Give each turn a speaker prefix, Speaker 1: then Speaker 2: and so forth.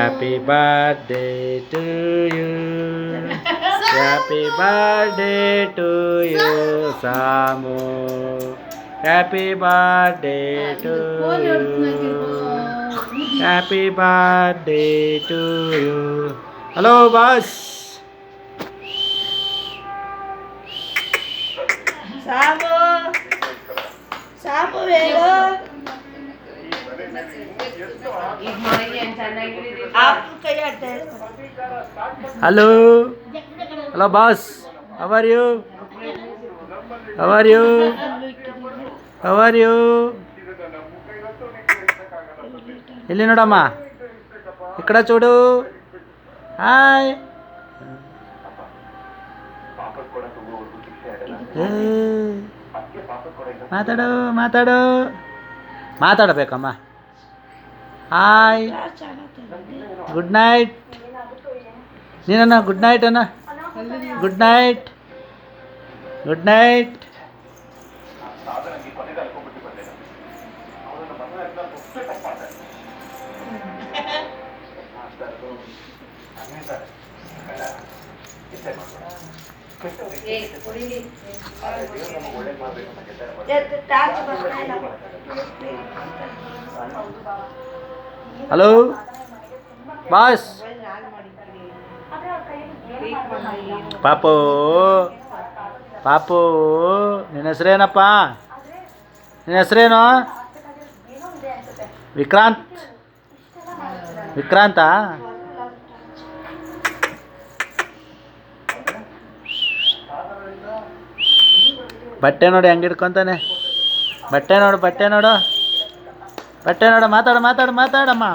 Speaker 1: Happy birthday to you, happy birthday to you Samu, happy birthday to you, happy birthday to you. Hello boss.
Speaker 2: Samu Samu ಹೇಳು.
Speaker 1: Hello hello boss, how are you, how are you, how are you. ಇಲ್ಲಿ ನೋಡಮ್ಮ, ఇక్కడ చూడు. Hi. ಮಾತಾಡು ಮಾತಾಡು, ಮಾತಾಡಬೇಕಮ್ಮ. Hi, good night. ನೀನನ್ನ good night ಅನ್ನ, good night, good night. Hello boss. ಪಾಪು ಪಾಪು, ನಿನ್ನ ಹೆಸರೇನಪ್ಪ, ನಿನ್ನ ಹೆಸರೇನು? ವಿಕ್ರಾಂತ್, ವಿಕ್ರಾಂತ. ಬಟ್ಟೆ ನೋಡಿ ಹೆಂಗೆ ಹಿಡ್ಕೊತಾನೆ, ಬಟ್ಟೆ ನೋಡು, ಬಟ್ಟೆ ನೋಡು, ಬಟ್ಟೆ ನೋಡು. ಮಾತಾಡು ಮಾತಾಡು ಮಾತಾಡಮ್ಮ.